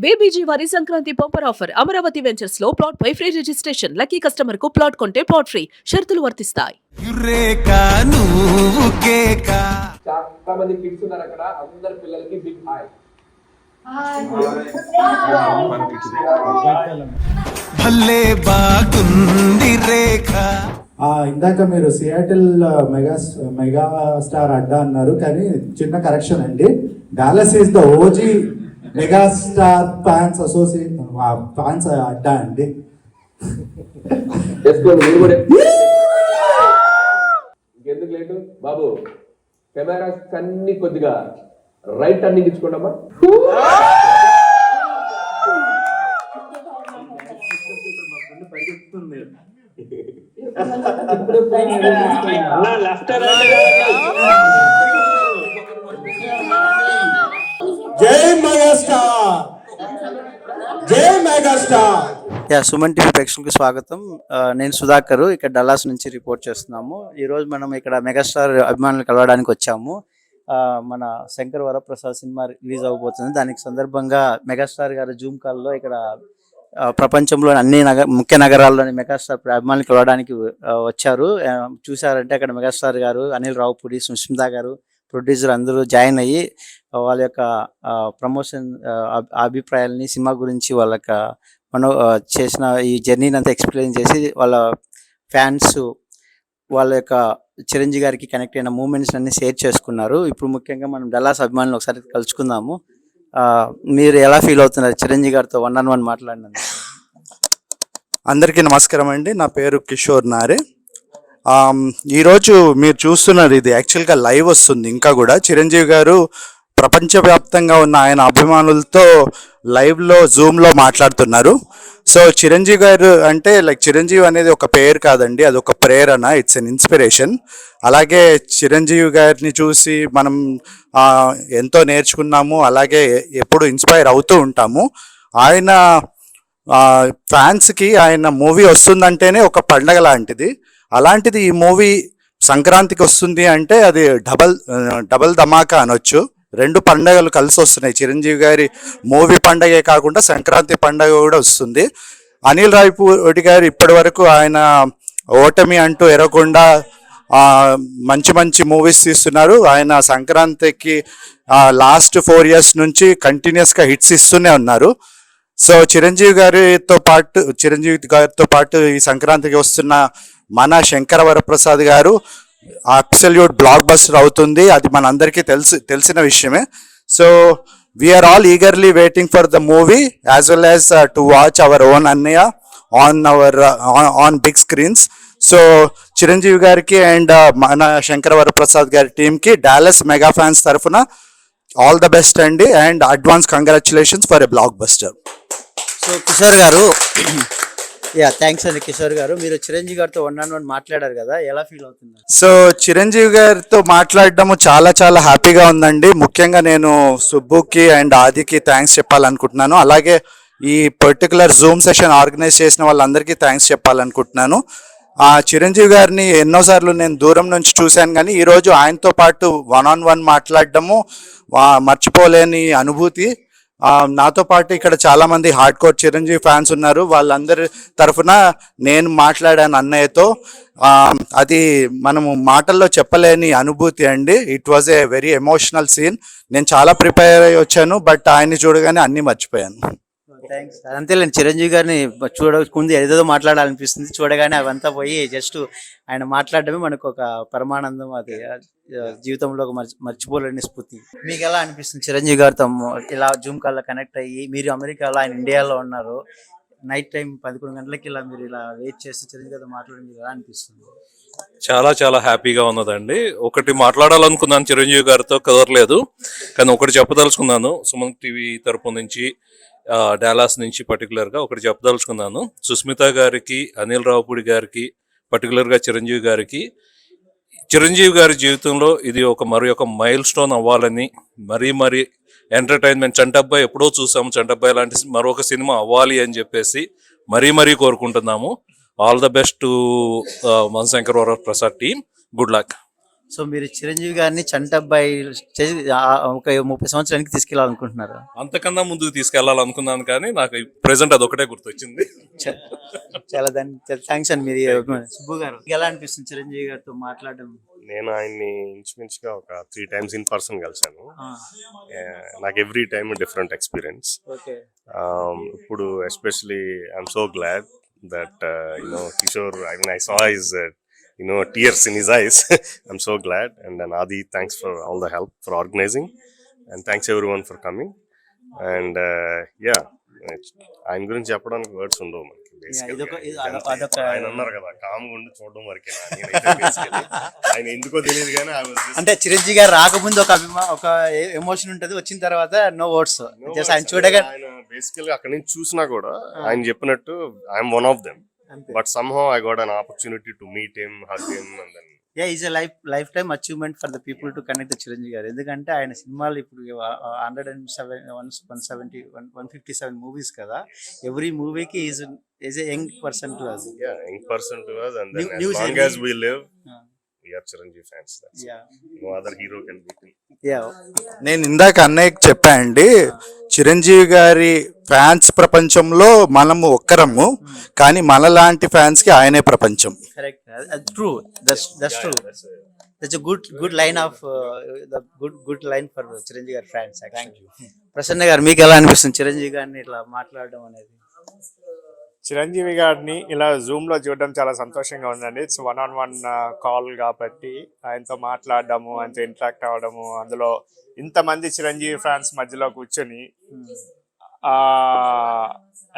బేబీజీ వారి Sankranti bumper offer Amaravati ventures లో plot పై free registration. Lucky customer కు ప్లాట్ కొంటే ప్లాట్ ఫ్రీ. షరతులు వర్తిస్తాయి. చాలా మంది కిడ్స్ ఉన్నారు అక్కడ. అందరి పిల్లలకి బిగ్ హాయ్. భలే బాగుంది రేఖ. ఇందాక మీరు సియాటిల్ మెగా స్టార్ అడ్డా అన్నారు, కానీ చిన్న కరెక్షన్ అండి. Dallas is the OG megastar fans association fans అడ్డా అండి. ఇంకెందుకు లేటు బాబు, కెమెరాస్ అన్ని కొద్దిగా రైట్ టర్నింగ్ ఇచ్చుకోండమ్మా. జై మెగాస్టార్, జై మెగాస్టార్. సుమన్ టీవీ ప్రేక్షకులకు స్వాగతం. నేను సుధాకర్, ఇక్కడ డల్లాస్ నుంచి రిపోర్ట్ చేస్తున్నాము. ఈరోజు మనం ఇక్కడ మెగాస్టార్ అభిమానులు కలవడానికి వచ్చాము. మన శంకర్ వరప్రసాద్ సినిమా రిలీజ్ అవబోతుంది. దానికి సందర్భంగా మెగాస్టార్ గారు జూమ్ కాల్లో ఇక్కడ ప్రపంచంలోని అన్ని ముఖ్య నగరాల్లోని మెగాస్టార్ అభిమానులు కలవడానికి వచ్చారు. చూసారంటే అక్కడ మెగాస్టార్ గారు, అనిల్ రావుపూడి, సుష్మిత గారు, ప్రొడ్యూసర్ అందరూ జాయిన్ అయ్యి వాళ్ళ యొక్క ప్రమోషన్ అభిప్రాయాలని, సినిమా గురించి వాళ్ళ చేసిన ఈ జర్నీని అంతా ఎక్స్ప్లెయిన్ చేసి వాళ్ళ ఫ్యాన్స్ వాళ్ళ యొక్క చిరంజీవి గారికి కనెక్ట్ అయిన మూమెంట్స్ అన్ని షేర్ చేసుకున్నారు. ఇప్పుడు ముఖ్యంగా మనం డల్లాస్ అభిమానులు ఒకసారి కలుసుకుందాము. మీరు ఎలా ఫీల్ అవుతున్నారు చిరంజీవి గారితో 1-on-1 మాట్లాడినందుకు? అందరికీ నమస్కారం అండి. నా పేరు కిషోర్ నారే. ఈరోజు మీరు చూస్తున్నారు, ఇది యాక్చువల్గా లైవ్ వస్తుంది. ఇంకా కూడా చిరంజీవి గారు ప్రపంచవ్యాప్తంగా ఉన్న ఆయన అభిమానులతో లైవ్లో జూమ్లో మాట్లాడుతున్నారు. సో చిరంజీవి గారు అంటే చిరంజీవి అనేది ఒక పేరు కాదండి, అది ఒక ప్రేరణ. It's an inspiration. అలాగే చిరంజీవి గారిని చూసి మనం ఎంతో నేర్చుకున్నాము, అలాగే ఎప్పుడు ఇన్స్పైర్ అవుతూ ఉంటాము. ఆయన ఫ్యాన్స్కి ఆయన మూవీ వస్తుందంటేనే ఒక పండగ లాంటిది. అలాంటిది ఈ మూవీ సంక్రాంతికి వస్తుంది అంటే అది డబల్ ధమాకా అనొచ్చు. 2 పండుగలు కలిసి వస్తున్నాయి. చిరంజీవి గారి మూవీ పండగే కాకుండా సంక్రాంతి పండగ కూడా వస్తుంది. అనిల్ రావిపూడి గారు ఇప్పటి వరకు ఆయన ఓటమి అంటూ ఎరగకుండా మంచి మంచి మూవీస్ తీస్తున్నారు. ఆయన సంక్రాంతికి లాస్ట్ 4 years నుంచి కంటిన్యూస్గా హిట్స్ ఇస్తూనే ఉన్నారు. సో చిరంజీవి గారితో పాటు ఈ సంక్రాంతికి వస్తున్న మన శంకర వరప్రసాద్ గారు అబ్సల్యూట్ బ్లాక్ బస్టర్ అవుతుంది. అది మనందరికీ తెలిసిన విషయమే. So we are all eagerly waiting for the movie as well as to watch our own అన్నయ్య on big screens. So Chiranjeevi గారికి అండ్ మన శంకర వరప్రసాద్ గారి టీంకి డాలస్ మెగా ఫ్యాన్స్ తరఫున ఆల్ ద బెస్ట్ అండి, and advance congratulations for a blockbuster. So Kishore గారు, thanks అండి. కిషోర్ గారు, మీరు చిరంజీవి గారితో 1-on-1 మాట్లాడారు కదా, ఎలా ఫీల్ అవుతున్నారు? సో చిరంజీవి గారితో మాట్లాడడము చాలా చాలా హ్యాపీగా ఉందండి. ముఖ్యంగా నేను సుబ్బుకి అండ్ ఆదికి థ్యాంక్స్ చెప్పాలనుకుంటున్నాను. అలాగే ఈ పర్టికులర్ జూమ్ సెషన్ ఆర్గనైజ్ చేసిన వాళ్ళందరికీ థ్యాంక్స్ చెప్పాలనుకుంటున్నాను. చిరంజీవి గారిని ఎన్నోసార్లు నేను దూరం నుంచి చూశాను, కానీ ఈరోజు ఆయనతో పాటు 1-on-1 మాట్లాడడము మర్చిపోలేని అనుభూతి. నాతో పాటు ఇక్కడ చాలామంది హార్డ్ కోర్ చిరంజీవి ఫ్యాన్స్ ఉన్నారు. వాళ్ళందరి తరఫున నేను మాట్లాడాను అన్నయ్యతో. అది మనము మాటల్లో చెప్పలేని అనుభూతి అండి. It was a very emotional scene. నేను చాలా ప్రిపేర్ అయ్యి వచ్చాను, బట్ ఆయన్ని చూడగానే అన్నీ మర్చిపోయాను. థ్యాంక్స్. అంతేలేండి, చిరంజీవి గారిని చూడకుంది ఏదేదో మాట్లాడాలనిపిస్తుంది, చూడగానే అవంతా పోయి జస్ట్ ఆయన మాట్లాడడమే మనకు ఒక పరమానందం. అది జీవితంలో ఒక మర్చిపోలేని స్ఫూర్తి. మీకు ఎలా అనిపిస్తుంది చిరంజీవి గారితో ఇలా జూమ్ కాల్లో కనెక్ట్ అయ్యి? మీరు అమెరికాలో, ఆయన ఇండియాలో ఉన్నారు. నైట్ టైం 11 గంటలకి ఇలా మీరు ఇలా వెయిట్ చేసి చిరంజీవి గారితో మాట్లాడి మీకు ఎలా అనిపిస్తుంది? చాలా చాలా హ్యాపీగా ఉన్నదండి. ఒకటి మాట్లాడాలనుకున్నాను, చిరంజీవి గారితో కుదరలేదు, కానీ ఒకటి చెప్పదలుచుకున్నాను. సుమన్ టీవీ తరపు నుంచి, డాలాస్ నుంచి పర్టికులర్గా ఒకటి చెప్పదలుచుకున్నాను. సుస్మిత గారికి, అనిల్ రావుపూడి గారికి, పర్టికులర్గా చిరంజీవి గారికి, చిరంజీవి గారి జీవితంలో ఇది మరి ఒక మైల్ స్టోన్ అవ్వాలని, మరీ ఎంటర్టైన్మెంట్. చంటబ్బాయి ఎప్పుడో చూసాము, చంటబ్బాయి లాంటి మరొక సినిమా అవ్వాలి అని చెప్పేసి మరీ కోరుకుంటున్నాము. ఆల్ ద బెస్ట్ టు మన Shankar Varaprasad team. Good luck. So మీరు చిరంజీవి గారిని చంటబ్బాయి ఒక 30 సంవత్సరానికి తీసుకెళ్లాలనుకుంటున్నారు. అంతకన్నా ముందుకు తీసుకెళ్లాలనుకున్నాను కానీ నాకు ప్రెసెంట్ అది ఒకటే గుర్తొచ్చింది. చాలా థ్యాంక్స్ అండి. మీరు సుబ్బు గారు మీకు ఎలా అనిపిస్తుంది చిరంజీవి గారితో మాట్లాడడం? నేను ఆయన్ని ఇంచుమించుగా ఒక 3 times ఇన్ పర్సన్ కలిసాను. నాకు every time different experience. Okay. ఇప్పుడు especially I'm so glad that Kishore, I mean I saw his tears in his eyes. I'm so glad. And then Adi, thanks for all the help for organizing, and thanks everyone for coming. And yeah, ఆయన గురించి చెప్పడానికి words ఉండవు మనకి. ఆయన అన్నారు కదా కామ్గా ఉండి చూడడం వరకే. ఆయన ఎందుకో తెలియదు కానీ అంటే చిరంజీవి గారు రాకముందు ఒక ఎమోషన్ ఉంటది, వచ్చిన తర్వాత నో వర్డ్స్. ఆయన చూడగా ఆయన బేసికల్ అక్కడి నుంచి చూసినా కూడా ఆయన చెప్పినట్టు I'm one of them. But somehow I got an opportunity to meet him, hug him, and then is a life achievement for the people to connect the Chiranjeevi గారు. ఎందుకంటే ఆయన సినిమాలు ఇప్పుడు 157 మూవీస్ కదా. ఎవ్రీ మూవీకి is a young person to us. yeah, young person to us, and then New as long series. as we live, we are Chiranjeevi fans. That's Yeah. no other hero can beat him. Yeah. నేను ఇందాక అన్నయ్యకి చెప్పా అండి, చిరంజీవి గారి fans ప్రపంచంలో మనము ఒక్కరము, కానీ మనలాంటి ఫ్యాన్స్ కి ఆయనే ప్రపంచం. Correct. True. That's true. That's a good line of the good line for Chiranjeevi గారి ఫ్యాన్స్. Thank you. ప్రసన్న గారు మీకు ఎలా అనిపిస్తుంది చిరంజీవి గారిని ఇట్లా మాట్లాడడం అనేది? చిరంజీవి గారిని ఇలా జూమ్ లో చూడడం చాలా సంతోషంగా ఉందండి. ఇట్స్ 1-on-1 కాల్ కాబట్టి ఆయనతో మాట్లాడడము, ఆయనతో ఇంటరాక్ట్ అవ్వడము, అందులో ఇంతమంది చిరంజీవి ఫ్యాన్స్ మధ్యలో కూర్చొని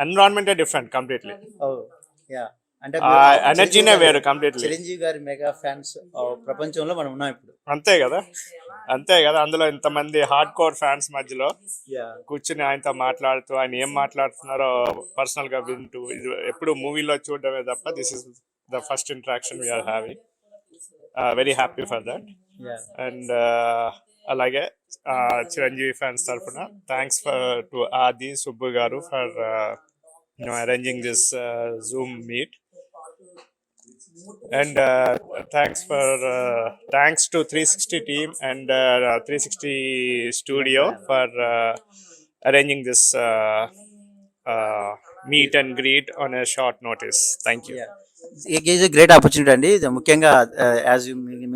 ఎన్విరాన్మెంటే డిఫరెంట్ కంప్లీట్లీ. అంటే ఎనర్జీనే వేరు కంప్లీట్లీ. చిరంజీవి గారి మెగా ఫ్యాన్స్ ప్రపంచంలో మనం ఉన్నాం ఇప్పుడు. అంతే కదా. అందులో ఇంతమంది హార్డ్ కోర్ ఫ్యాన్స్ మధ్యలో కూర్చుని ఆయనతో మాట్లాడుతూ, ఆయన ఏం మాట్లాడుతున్నారో పర్సనల్ గా వింటూ, ఇది ఎప్పుడు మూవీలో చూడడమే తప్ప this is the first interaction we are having. Very happy for that. And అలాగే చిరంజీవి ఫ్యాన్స్ తరఫున థ్యాంక్స్ టు ఆది, సుబ్బు గారు for arranging this zoom meet. And thanks to 360 team and 360 studio for arranging this meet and greet on a short notice. Thank you. It is a great opportunity అండి. ఇది ముఖ్యంగా as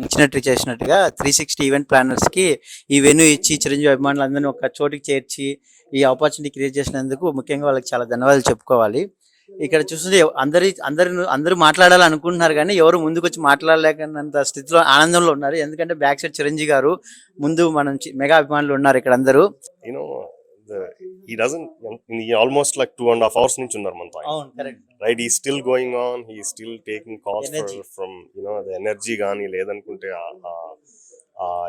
ఇచ్చినట్టు చేసినట్టుగా 360 event planners కి ఈ venue ఇచ్చి చిరంజీవి అభిమానులందరినీ ఒక చోటికి చేర్చి ఈ ఆపర్చునిటీ క్రియేట్ చేసినందుకు ముఖ్యంగా వాళ్ళకి చాలా ధన్యవాదాలు చెప్పుకోవాలి. ఇక్కడ చూస్తుంటే అందరూ మాట్లాడాలనుకుంటున్నారు కానీ ఎవరు ముందుకు వచ్చి మాట్లాడలేకన్నంత స్థితిలో ఆనందంలో ఉన్నారు. ఎందుకంటే బ్యాక్ సైడ్ చిరంజీవి గారు, ముందు మనం మెగా అభిమానులు ఉన్నారు ఇక్కడ అందరూ. He doesn't, he almost like 2.5 hours నుంచి ఉన్నారు మనతో. Right, he's still going on, he's still taking calls from the energy గానీ లేదనుకుంటే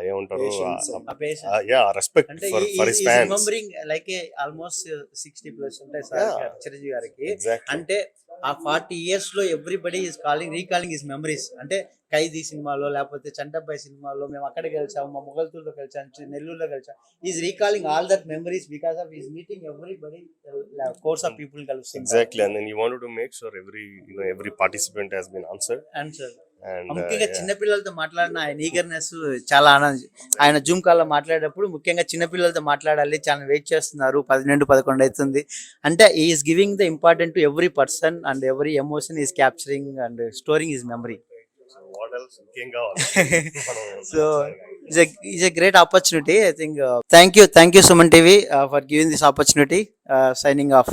ఏమంటారు respect for his fans. Remembering like almost 60+ ఉంటాయి సార్ చిరంజీవి గారికి. అంటే ఆ 40 years లో everybody is recalling his memories. అంటే ఖైదీ సినిమాలో, లేకపోతే చంటబ్బాయి సినిమాలో మేము అక్కడికి కలిసాము, మా మొగల్తూరులో కలిసాము, నెల్లూరులో కలిసాము. Is recalling all that memories because of is meeting everybody course of people కలుస్తుంది. Exactly, and then he wanted to make sure every participant has been answered. ముఖ్యంగా చిన్నపిల్లలతో మాట్లాడిన ఆయన ఈగర్నెస్ చాలా ఆయన జూమ్ కాల్ లో మాట్లాడేటప్పుడు ముఖ్యంగా చిన్నపిల్లలతో మాట్లాడాలి, చాలా వెయిట్ చేస్తున్నారు, 12-11 అవుతుంది అంటే is giving the important to every person and every emotion is capturing and storing his memory. So it's a great opportunity. I think thank you Suman TV for giving this opportunity. Signing off.